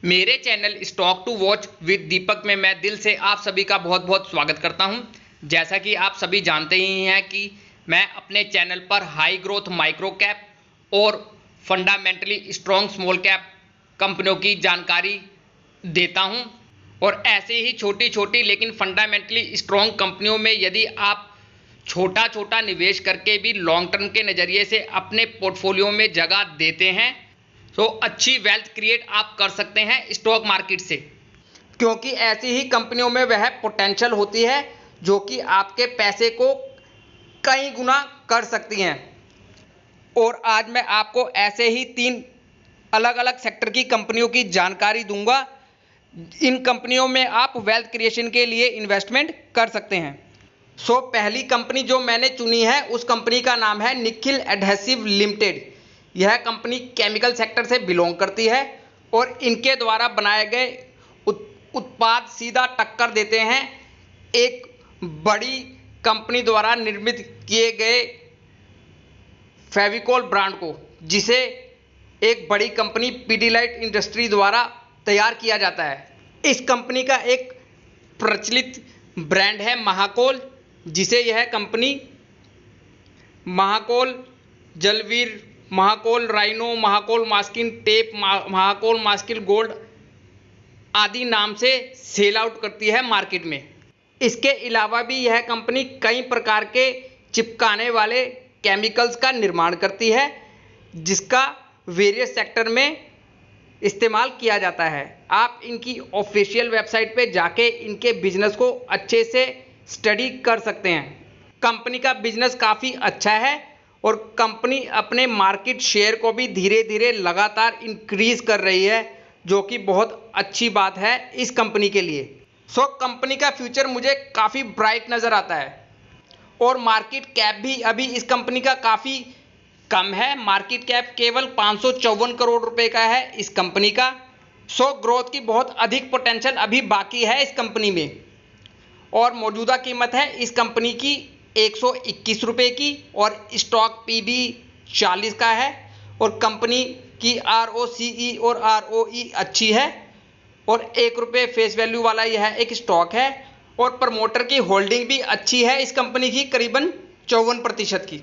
मेरे channel stock to watch with Deepak में मैं दिल से आप सभी का बहुत बहुत स्वागत करता हूं। जैसा कि आप सभी जानते ही हैं कि मैं अपने चैनल पर हाई ग्रोथ माइक्रो कैप और फंडामेंटली स्ट्रॉन्ग स्मॉल कैप कंपनियों की जानकारी देता हूं। और ऐसे ही छोटी छोटी लेकिन फंडामेंटली स्ट्रॉन्ग कंपनियों में यदि आप छोटा छोटा निवेश करके भी लॉन्ग टर्म के नज़रिए से अपने पोर्टफोलियो में जगह देते हैं तो अच्छी वेल्थ क्रिएट आप कर सकते हैं स्टॉक मार्केट से, क्योंकि ऐसी ही कंपनियों में वह पोटेंशियल होती है जो कि आपके पैसे को कई गुना कर सकती हैं। और आज मैं आपको ऐसे ही 3 अलग अलग सेक्टर की कंपनियों की जानकारी दूंगा। इन कंपनियों में आप वेल्थ क्रिएशन के लिए इन्वेस्टमेंट कर सकते हैं। पहली कंपनी जो मैंने चुनी है उस कंपनी का नाम है निखिल एडहेसिव लिमिटेड। यह कंपनी केमिकल सेक्टर से बिलोंग करती है और इनके द्वारा बनाए गए उत्पाद सीधा टक्कर देते हैं एक बड़ी कंपनी द्वारा निर्मित किए गए फेविकोल ब्रांड को, जिसे एक बड़ी कंपनी पीडीलाइट इंडस्ट्री द्वारा तैयार किया जाता है। इस कंपनी का एक प्रचलित ब्रांड है महाकोल, जिसे यह कंपनी महाकोल जलवीर, महाकोल राइनो, महाकोल मास्किन टेप, महाकोल मास्किन गोल्ड आदि नाम से सेल आउट करती है मार्केट में। इसके अलावा भी यह कंपनी कई प्रकार के चिपकाने वाले केमिकल्स का निर्माण करती है, जिसका वेरियस सेक्टर में इस्तेमाल किया जाता है। आप इनकी ऑफिशियल वेबसाइट पे जाके इनके बिजनेस को अच्छे से स्टडी कर सकते हैं। कंपनी का बिजनेस काफ़ी अच्छा है और कंपनी अपने मार्केट शेयर को भी धीरे धीरे लगातार इंक्रीज कर रही है, जो कि बहुत अच्छी बात है इस कंपनी के लिए। कंपनी का फ्यूचर मुझे काफ़ी ब्राइट नज़र आता है और मार्केट कैप भी अभी इस कंपनी का काफ़ी कम है। मार्केट कैप केवल 554 करोड़ रुपए का है इस कंपनी का। ग्रोथ की बहुत अधिक पोटेंशियल अभी बाकी है इस कंपनी में और मौजूदा कीमत है इस कंपनी की 121 रुपये की और स्टॉक पीबी 40 का है और कंपनी की ROCE और ROE अच्छी है और 1 रुपये फेस वैल्यू वाला यह एक स्टॉक है और प्रमोटर की होल्डिंग भी अच्छी है इस कंपनी की, करीबन 54% की।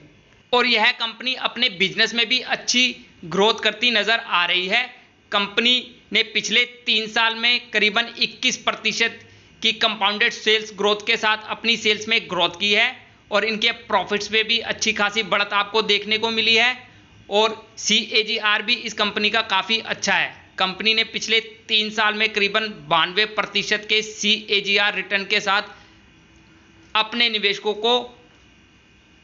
और यह कंपनी अपने बिजनेस में भी अच्छी ग्रोथ करती नज़र आ रही है। कंपनी ने पिछले 3 साल में करीबन 21% की कंपाउंडेड सेल्स ग्रोथ के साथ अपनी सेल्स में ग्रोथ की है और इनके प्रॉफिट्स में भी अच्छी खासी बढ़त आपको देखने को मिली है और CAGR भी इस कंपनी का काफ़ी अच्छा है। कंपनी ने पिछले 3 साल में करीबन 92% के CAGR रिटर्न के साथ अपने निवेशकों को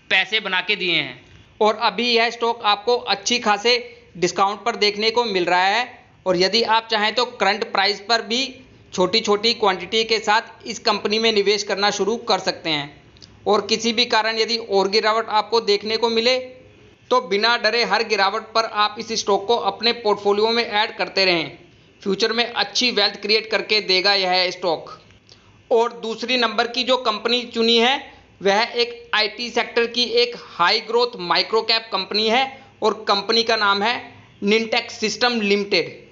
पैसे बना के दिए हैं और अभी यह स्टॉक आपको अच्छी खासे डिस्काउंट पर देखने को मिल रहा है। और यदि आप चाहें तो करंट प्राइस पर भी छोटी छोटी क्वांटिटी के साथ इस कंपनी में निवेश करना शुरू कर सकते हैं। और किसी भी कारण यदि और गिरावट आपको देखने को मिले तो बिना डरे हर गिरावट पर आप इस स्टॉक को अपने पोर्टफोलियो में ऐड करते रहें। फ्यूचर में अच्छी वेल्थ क्रिएट करके देगा यह स्टॉक। और दूसरी नंबर की जो कंपनी चुनी है वह एक IT सेक्टर की एक high growth micro cap company है और कंपनी का नाम है निंटेक्स सिस्टम लिमिटेड।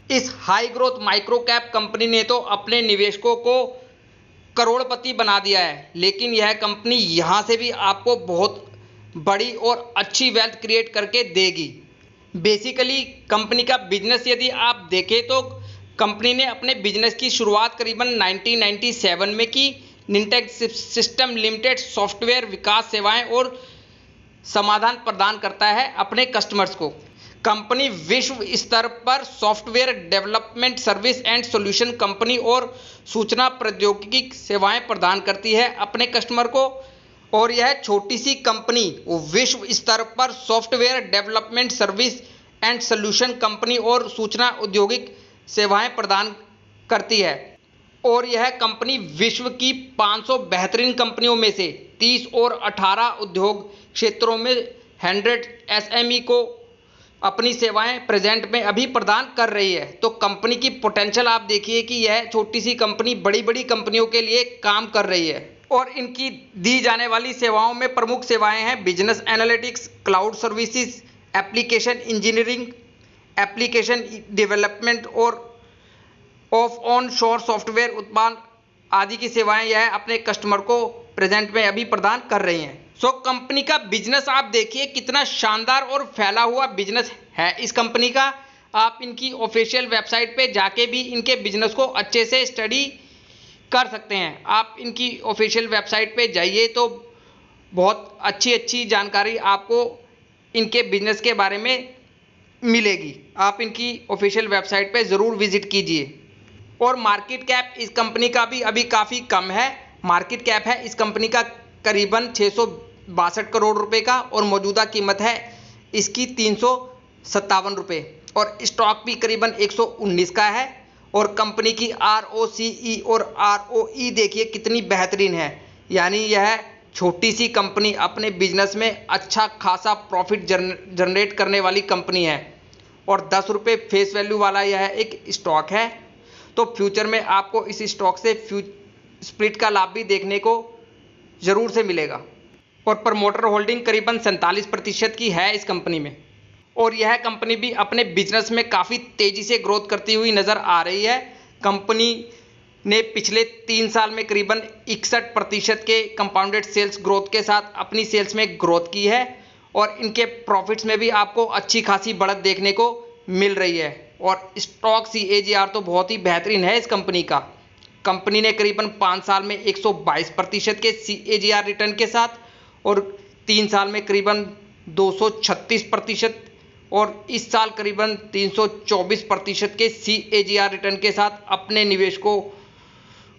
इस high growth micro cap company ने तो अपने निवेशकों को करोड़पति बना दिया है, लेकिन यह कंपनी यहाँ से भी आपको बहुत बड़ी और अच्छी वेल्थ क्रिएट करके देगी। बेसिकली कंपनी का बिजनेस यदि आप देखें तो कंपनी ने अपने बिजनेस की शुरुआत करीबन 1997 में की। निंटेक्स सिस्टम लिमिटेड सॉफ्टवेयर विकास सेवाएं और समाधान प्रदान करता है अपने कस्टमर्स को। कंपनी विश्व स्तर पर software development service and solution company और सूचना प्रौद्योगिकी सेवाएं प्रदान करती है अपने कस्टमर को। और यह छोटी सी कंपनी विश्व स्तर पर software development service and solution company और सूचना औद्योगिक सेवाएं प्रदान करती है। और यह कंपनी विश्व की 500 बेहतरीन कंपनियों में से 30 और 18 उद्योग क्षेत्रों में 100 SME को अपनी सेवाएं प्रेजेंट में अभी प्रदान कर रही है। तो कंपनी की पोटेंशियल आप देखिए कि यह छोटी सी कंपनी बड़ी बड़ी कंपनियों के लिए काम कर रही है। और इनकी दी जाने वाली सेवाओं में प्रमुख सेवाएं हैं business analytics, cloud services, application engineering, application development और ऑफ ऑन शोर सॉफ्टवेयर उत्पाद आदि की सेवाएं यह अपने कस्टमर को प्रेजेंट में अभी प्रदान कर रही हैं। सो कंपनी का बिजनेस आप देखिए कितना शानदार और फैला हुआ बिजनेस है इस कंपनी का। आप इनकी ऑफिशियल वेबसाइट पे जाके भी इनके बिजनेस को अच्छे से स्टडी कर सकते हैं। आप इनकी ऑफिशियल वेबसाइट पे जाइए तो बहुत अच्छी अच्छी जानकारी आपको इनके बिजनेस के बारे में मिलेगी। आप इनकी ऑफिशियल वेबसाइट पे ज़रूर विजिट कीजिए। और मार्केट कैप इस कंपनी का भी अभी काफ़ी कम है। मार्केट कैप है इस कंपनी का करीबन 662 करोड़ रुपए का और मौजूदा कीमत है इसकी 357 रुपये और स्टॉक भी करीबन 119 का है। और कंपनी की ROCE और ROE देखिए कितनी बेहतरीन है, यानी यह छोटी सी कंपनी अपने बिजनेस में अच्छा खासा प्रॉफिट जनरेट करने वाली कंपनी है और 10 रुपये फेस वैल्यू वाला यह एक स्टॉक है। तो फ्यूचर में आपको इस स्टॉक से स्प्लिट का लाभ भी देखने को ज़रूर से मिलेगा। और प्रमोटर होल्डिंग करीबन 47% की है इस कंपनी में। और यह कंपनी भी अपने बिजनेस में काफ़ी तेज़ी से ग्रोथ करती हुई नज़र आ रही है। कंपनी ने पिछले 3 साल में करीबन 61% के कंपाउंडेड सेल्स ग्रोथ के साथ अपनी सेल्स में ग्रोथ की है और इनके प्रॉफिट्स में भी आपको अच्छी खासी बढ़त देखने को मिल रही है। और स्टॉक CAGR तो बहुत ही बेहतरीन है इस कंपनी का। कंपनी ने करीबन 5 साल में 122% के CAGR रिटर्न के साथ और 3 साल में करीबन 236% और इस साल करीबन 324% के CAGR रिटर्न के साथ अपने निवेशकों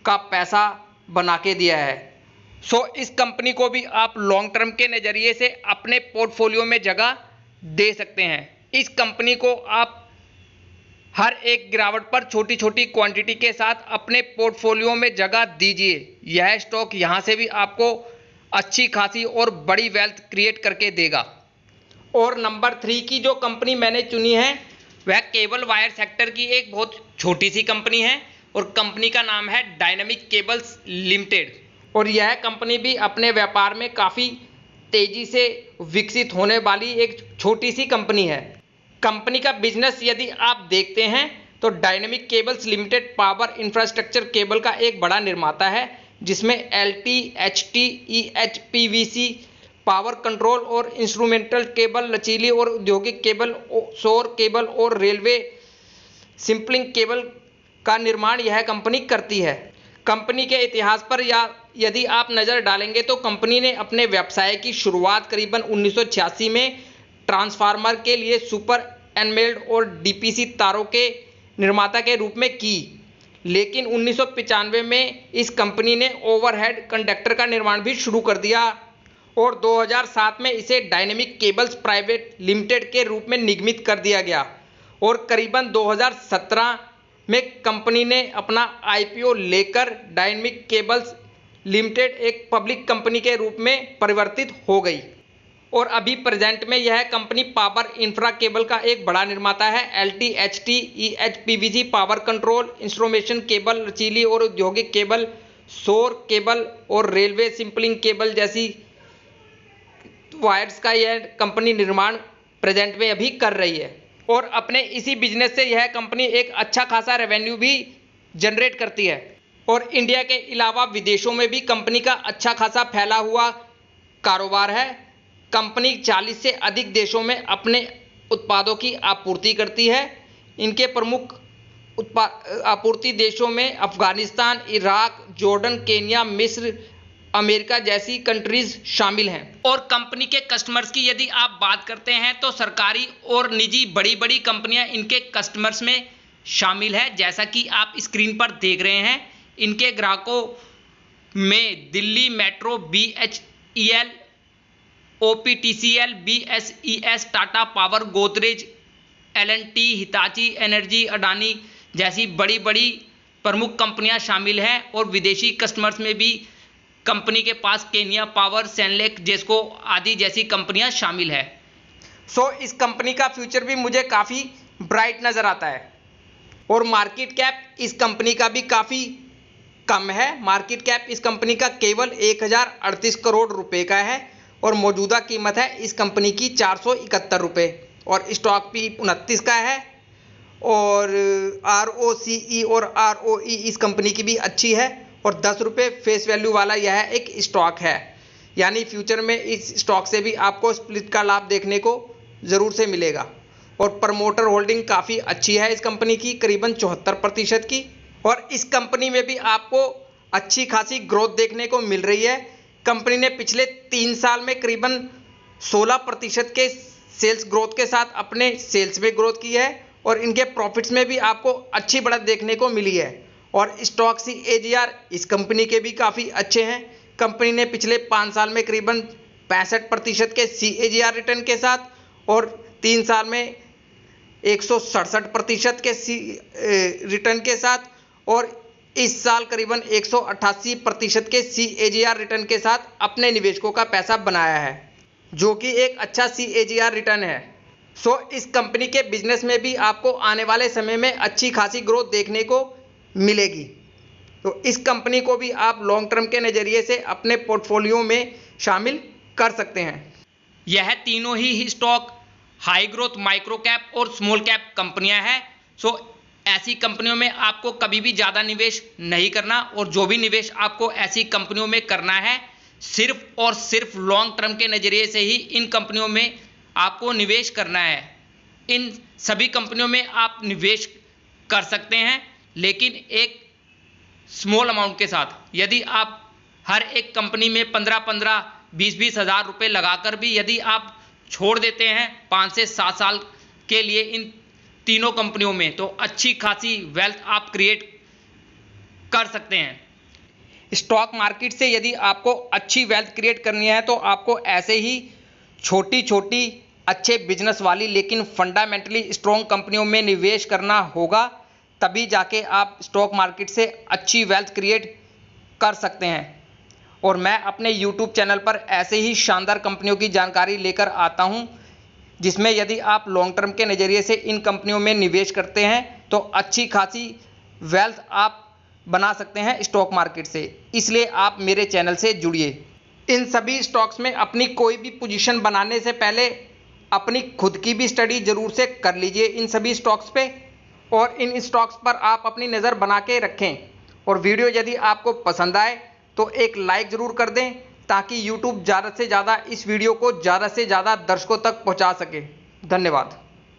का पैसा बना के दिया है। सो इस कंपनी को भी आप लॉन्ग टर्म के नज़रिए से अपने पोर्टफोलियो में जगह दे सकते हैं। इस कंपनी को आप हर एक गिरावट पर छोटी छोटी क्वांटिटी के साथ अपने पोर्टफोलियो में जगह दीजिए। यह स्टॉक यहाँ से भी आपको अच्छी खासी और बड़ी वेल्थ क्रिएट करके देगा। और नंबर 3 की जो कंपनी मैंने चुनी है वह केबल वायर सेक्टर की एक बहुत छोटी सी कंपनी है और कंपनी का नाम है डायनामिक केबल्स लिमिटेड। और यह कंपनी भी अपने व्यापार में काफ़ी तेज़ी से विकसित होने वाली एक छोटी सी कंपनी है। कंपनी का बिजनेस यदि आप देखते हैं तो dynamic cables limited power infrastructure cable का एक बड़ा निर्माता है जिसमें LT, HT, EH, PVC, power control और इंस्ट्रूमेंटल केबल, लचीली और औद्योगिक केबल, सौर केबल और रेलवे सिंपलिंग केबल का निर्माण यह कंपनी करती है। कंपनी के इतिहास पर यदि आप नज़र डालेंगे तो कंपनी ने अपने व्यवसाय की शुरुआत करीबन 1986 में ट्रांसफार्मर के लिए सुपर एनमेल्ड और DPC तारों के निर्माता के रूप में की, लेकिन 1995 में इस कंपनी ने ओवरहेड कंडक्टर का निर्माण भी शुरू कर दिया और 2007 में इसे डायनेमिक केबल्स प्राइवेट लिमिटेड के रूप में निगमित कर दिया गया और करीबन 2017 में कंपनी ने अपना IPO लेकर डायनेमिक केबल्स लिमिटेड एक पब्लिक कंपनी के रूप में परिवर्तित हो गई और अभी प्रेजेंट में यह कंपनी पावर इंफ्रा केबल का एक बड़ा निर्माता है। LT, HT, EH, PVC, power control, instrumentation cable, लचीली और औद्योगिक केबल, सौर केबल और रेलवे सिंपलिंग केबल जैसी वायर्स का यह कंपनी निर्माण प्रेजेंट में अभी कर रही है और अपने इसी बिजनेस से यह कंपनी एक अच्छा खासा रेवेन्यू भी जनरेट करती है। और इंडिया के अलावा विदेशों में भी कंपनी का अच्छा खासा फैला हुआ कारोबार है। कंपनी 40 से अधिक देशों में अपने उत्पादों की आपूर्ति करती है। इनके प्रमुख आपूर्ति देशों में अफगानिस्तान, इराक, जॉर्डन, केन्या, मिस्र, अमेरिका जैसी कंट्रीज शामिल हैं। और कंपनी के कस्टमर्स की यदि आप बात करते हैं तो सरकारी और निजी बड़ी बड़ी कंपनियां इनके कस्टमर्स में शामिल है। जैसा कि आप स्क्रीन पर देख रहे हैं, इनके ग्राहकों में Delhi metro, BHEL, OPTCL, BSES, Tata power, Godrej, L&T, Hitachi energy, Adani जैसी बड़ी बड़ी प्रमुख कंपनियां शामिल हैं और विदेशी कस्टमर्स में भी कंपनी के पास केनिया पावर, सेनलेक, जेस्को आदि जैसी कंपनियां शामिल है। सो इस कंपनी का फ्यूचर भी मुझे काफ़ी ब्राइट नज़र आता है। और मार्केट कैप इस कंपनी का भी काफ़ी कम है। मार्केट कैप इस कंपनी का केवल 1038 करोड़ रुपए का है और मौजूदा कीमत है इस कंपनी की 471 रुपये और स्टॉक भी 29 का है और ROCE और ROE इस कंपनी की भी अच्छी है और 10 रुपये फेस वैल्यू वाला यह एक स्टॉक है, यानी फ्यूचर में इस स्टॉक से भी आपको स्प्लिट का लाभ देखने को ज़रूर से मिलेगा। और प्रमोटर होल्डिंग काफ़ी अच्छी है इस कंपनी की, करीबन 74% की, और इस कंपनी में भी आपको अच्छी खासी ग्रोथ देखने को मिल रही है। कंपनी ने पिछले 3 साल में करीबन 16% के सेल्स ग्रोथ के साथ अपने सेल्स में ग्रोथ की है और इनके प्रॉफिट्स में भी आपको अच्छी बढ़त देखने को मिली है। और स्टॉक CAGR इस कंपनी के भी काफ़ी अच्छे हैं। कंपनी ने पिछले 5 साल में करीबन 65% के CAGR रिटर्न के साथ और 3 साल में 167% के रिटर्न के साथ और इस साल करीबन 188% के CAGR रिटर्न के साथ अपने निवेशकों का पैसा बनाया है, जो कि एक अच्छा CAGR रिटर्न है। सो इस कंपनी के बिजनेस में भी आपको आने वाले समय में अच्छी खासी ग्रोथ देखने को मिलेगी। तो इस कंपनी को भी आप लॉन्ग टर्म के नज़रिए से अपने पोर्टफोलियो में शामिल कर सकते हैं। यह तीनों ही stock high growth, micro cap और स्मॉल कैप कंपनियां हैं। सो ऐसी कंपनियों में आपको कभी भी ज़्यादा निवेश नहीं करना और जो भी निवेश आपको ऐसी कंपनियों में करना है सिर्फ और सिर्फ लॉन्ग टर्म के नज़रिए से ही इन कंपनियों में आपको निवेश करना है। इन सभी कंपनियों में आप निवेश कर सकते हैं, लेकिन एक स्मॉल अमाउंट के साथ। यदि आप हर एक कंपनी में 15-15, 20-20 हज़ार रुपये लगाकर भी यदि आप छोड़ देते हैं 5 से 7 साल के लिए इन तीनों कंपनियों में, तो अच्छी खासी वेल्थ आप क्रिएट कर सकते हैं। स्टॉक मार्केट से यदि आपको अच्छी वेल्थ क्रिएट करनी है तो आपको ऐसे ही छोटी छोटी अच्छे बिजनेस वाली लेकिन फंडामेंटली स्ट्रॉन्ग कंपनियों में निवेश करना होगा, तभी जाके आप स्टॉक मार्केट से अच्छी वेल्थ क्रिएट कर सकते हैं। और मैं अपने YouTube चैनल पर ऐसे ही शानदार कंपनियों की जानकारी लेकर आता हूं, जिसमें यदि आप लॉन्ग टर्म के नज़रिए से इन कंपनियों में निवेश करते हैं तो अच्छी खासी वेल्थ आप बना सकते हैं स्टॉक मार्केट से। इसलिए आप मेरे चैनल से जुड़िए। इन सभी स्टॉक्स में अपनी कोई भी पोजीशन बनाने से पहले अपनी खुद की भी स्टडी ज़रूर से कर लीजिए इन सभी स्टॉक्स पे, और इन स्टॉक्स पर आप अपनी नज़र बना के रखें। और वीडियो यदि आपको पसंद आए तो एक लाइक ज़रूर कर दें, ताकि YouTube ज़्यादा से ज़्यादा इस वीडियो को ज़्यादा से ज़्यादा दर्शकों तक पहुंचा सके। धन्यवाद।